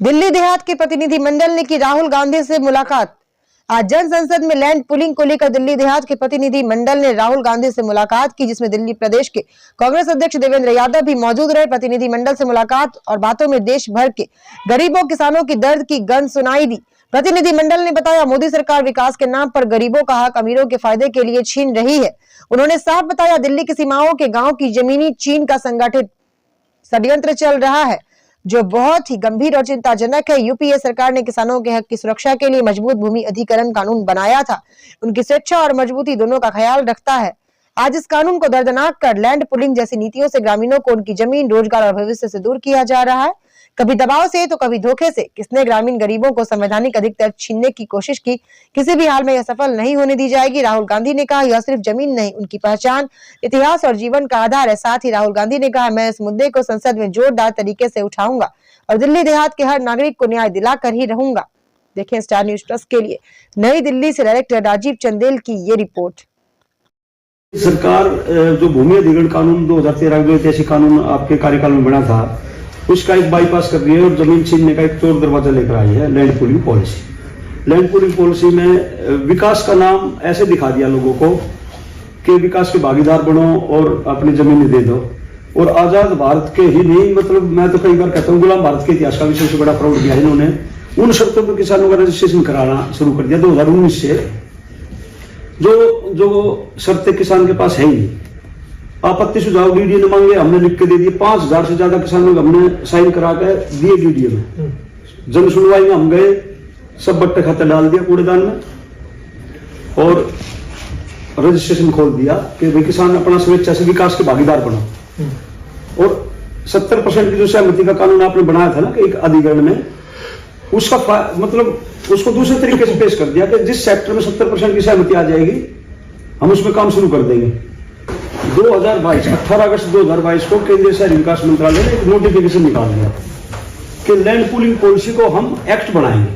दिल्ली देहात के प्रतिनिधिमंडल ने की राहुल गांधी से मुलाकात। आज जन संसद में लैंड पुलिंग को लेकर दिल्ली देहात के प्रतिनिधि मंडल ने राहुल गांधी से मुलाकात की, जिसमें दिल्ली प्रदेश के कांग्रेस अध्यक्ष देवेंद्र यादव भी मौजूद रहे। प्रतिनिधि मंडल से मुलाकात और बातों में देश भर के गरीबों किसानों की दर्द की गंध सुनाई दी। प्रतिनिधि मंडल ने बताया, मोदी सरकार विकास के नाम पर गरीबों का हक अमीरों के फायदे के लिए छीन रही है। उन्होंने साफ बताया, दिल्ली की सीमाओं के गाँव की जमीनी चीन का संगठित षड्यंत्र चल रहा है, जो बहुत ही गंभीर और चिंताजनक है। यूपीए सरकार ने किसानों के हक की सुरक्षा के लिए मजबूत भूमि अधिग्रहण कानून बनाया था। उनकी स्वेच्छा और मजबूती दोनों का ख्याल रखता है। आज इस कानून को दर्दनाक कर लैंड पुलिंग जैसी नीतियों से ग्रामीणों को उनकी जमीन, रोजगार और भविष्य से दूर किया जा रहा है। कभी दबाव से तो कभी धोखे से किसने ग्रामीण गरीबों को संवैधानिक अधिकार छीनने की कोशिश की। किसी भी हाल में यह सफल नहीं होने दी जाएगी। राहुल गांधी ने कहा, यह सिर्फ जमीन नहीं, उनकी पहचान, इतिहास और जीवन का आधार है। साथ ही राहुल गांधी ने कहा, मैं इस मुद्दे को संसद में जोरदार तरीके से उठाऊंगा और दिल्ली देहात के हर नागरिक को न्याय दिलाकर ही रहूंगा। देखें स्टार न्यूज प्लस के लिए नई दिल्ली से डायरेक्टर राजीव चंदेल की ये रिपोर्ट। सरकार जो भूमि अधिग्रहण कानून 2013 जो ऐतिहासिक कानून आपके कार्यकाल में बना था, उसका एक बाईपास कर रही है और जमीन छीनने का एक चोर दरवाजा लेकर आई है land pooling policy. Land pooling policy में विकास का नाम ऐसे दिखा दिया लोगों को कि विकास के भागीदार बनो और अपनी जमीनें दे दो। और आजाद भारत के ही नहीं, मतलब मैं तो कई बार कहता हूँ, गुलाम भारत के इतिहास का भी सबसे बड़ा प्राउड किया इन्होंने। उन शर्तों पर किसानों का रजिस्ट्रेशन कराना शुरू कर दिया 2019 से। जो शर्तें किसान के पास है ही। आपत्ति सुझाव डीडीए ने मांगे, हमने लिख के दे दिए। 5000 से ज्यादा किसानों को हमने साइन करा के दिए डीडीए में। जन सुनवाई में हम गए, सब बट्टे खाते डाल दिया कूड़ेदान में और रजिस्ट्रेशन खोल दिया कि भाई किसान अपना स्वेच्छा से विकास के भागीदार बनो। और 70% की जो सहमति का कानून आपने बनाया था ना कि एक अधिग्रहण में, उसका मतलब उसको दूसरे तरीके से पेश कर दिया कि जिस सेक्टर में 70% की सहमति आ जाएगी हम उसमें काम शुरू कर देंगे। 18 अगस्त 2022 को केंद्रीय शहरी विकास मंत्रालय ने एक नोटिफिकेशन निकाल दिया कि लैंड पूलिंग पॉलिसी को हम एक्ट बनाएंगे,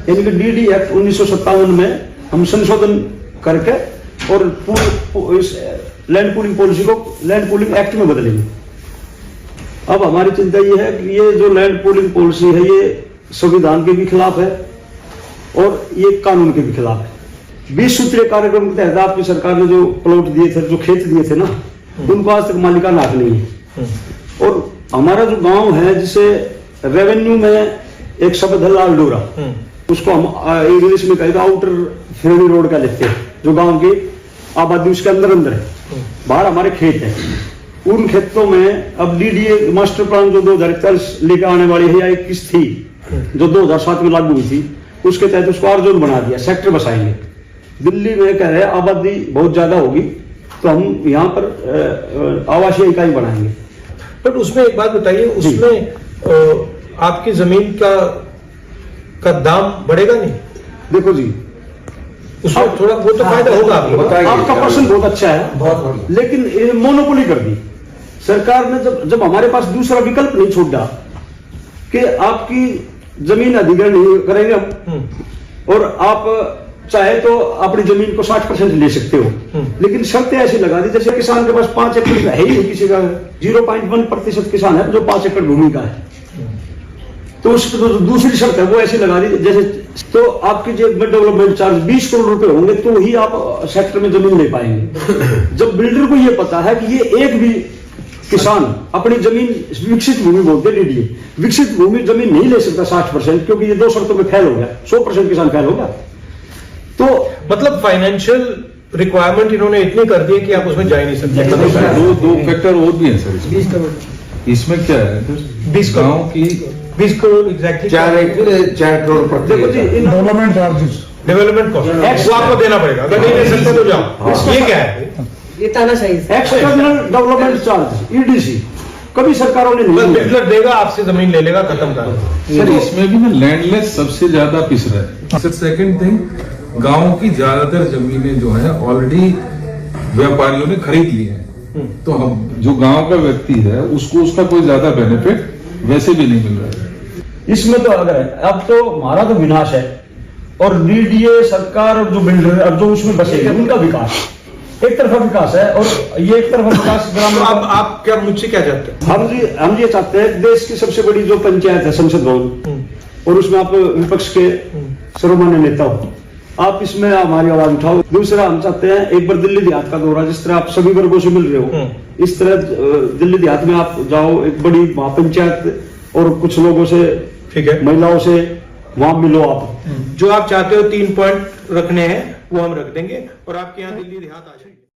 यानी कि डीडी एक्ट 1957 में हम संशोधन करके और इस लैंड पूलिंग पॉलिसी को लैंड पूलिंग एक्ट में बदलेंगे। अब हमारी चिंता यह है कि ये जो लैंड पूलिंग पॉलिसी है, ये संविधान के भी खिलाफ है और ये कानून के भी खिलाफ है। 20 सूत्रीय कार्यक्रम के तहत आपकी सरकार ने जो प्लॉट दिए थे, जो खेत दिए थे ना, उनको आज तक मालिकाना हक नहीं है। और हमारा जो गांव है, जिसे रेवेन्यू में एक शब्द है लाल डोरा, उसको हम इंग्लिश में कहेगा आउटर फेरी रोड का लिखते हैं। जो गांव की आबादी उसके अंदर है, बाहर हमारे खेत है। उन खेतों में अब डीडीए मास्टर प्लान जो 2041 लेकर आने वाली है या 21 थी, जो 2007 में लागू हुई थी, उसके तहत उसको आर जोन बना दिया, सेक्टर बसाएंगे। दिल्ली में कह रहे आबादी बहुत ज्यादा होगी तो हम यहाँ पर आवासीय इकाई बनाएंगे। बट उसमें एक बात बताइए, उसमें आपकी जमीन का दाम बढ़ेगा नहीं? देखो जी, उसमें थोड़ा वो तो फायदा होगा आपका प्रश्न बहुत अच्छा है, लेकिन मोनोपोली कर दी सरकार ने। जब हमारे पास दूसरा विकल्प नहीं छोड़ा कि आपकी जमीन अधिग्रहण नहीं करेंगे हम, और आप चाहे तो अपनी जमीन को 60% ले सकते हो, लेकिन शर्तें ऐसी लगा दी जैसे किसान के पास 5 एकड़ है ही नहीं, किसी का 0.1% किसान है जो 5 एकड़ भूमि का है। तो उस दूसरी शर्त है वो ऐसी लगा दी जैसे, तो आपकी जेब में डेवलपमेंट चार्ज 20 करोड़ रुपए होंगे तो ही आप सेक्टर में जमीन ले पाएंगे। जब बिल्डर को ये पता है कि ये एक भी किसान अपनी जमीन, विकसित भूमि बोलते डीडीए, विकसित भूमि जमीन नहीं ले सकता 60%, क्योंकि ये 2 शर्तों में फेल हो गया, 100% किसान फेल हो गया। तो मतलब फाइनेंशियल रिक्वायरमेंट इन्होंने इतनी कर दी है कि आप उसमें जा ही नहीं सकते। दो फैक्टर और भी है सर इसमें। 20 करोड़ इसमें क्या है? 20 गाँव की 20 crore exactly 4 crore development cost वो आपको देना पड़ेगा, अगर नहीं दे सकते तो जाओ। ये क्या है? ये तानाशाही है। एक्सटर्नल डेवलपमेंट चार्ज ईडीसी कभी सरकारों ने नहीं, बिल्डर देगा, आपसे जमीन ले लेगा, खत्म कर। सर इसमें भी ना लैंडलेस सबसे ज्यादा पिस रहा है। सर सेकंड थिंग, गांव की ज्यादातर जमीनें जो है ऑलरेडी व्यापारियों ने खरीद ली है, तो हम जो गांव का व्यक्ति है उसको उसका कोई ज्यादा बेनिफिट वैसे भी नहीं मिल रहा है। इसमें तो अगर अब तो हमारा तो विनाश है, और डीडीए सरकार और जो बिल्डर और जो उसमें बसेंगे उनका विकास, एक तरफा विकास है। और ये एक तरफा विकास ग्रामीण। आप क्या मुझसे क्या चाहते हैं? हम ये चाहते हैं देश की सबसे बड़ी जो पंचायत है, संसद भवन, और उसमें आप विपक्ष के सर्वमान्य नेता हो, आप इसमें हमारी आवाज उठाओ। दूसरा, हम चाहते हैं एक बार दिल्ली देहात का दौरा, जिस तरह आप सभी वर्गों से मिल रहे हो, इस तरह दिल्ली देहात में आप जाओ, एक बड़ी महापंचायत और कुछ लोगों से, ठीक है, महिलाओं से वहां मिलो। आप जो आप चाहते हो 3 पॉइंट रखने हैं वो हम रख देंगे और आपके यहाँ दिल्ली देहात आ जाएंगे।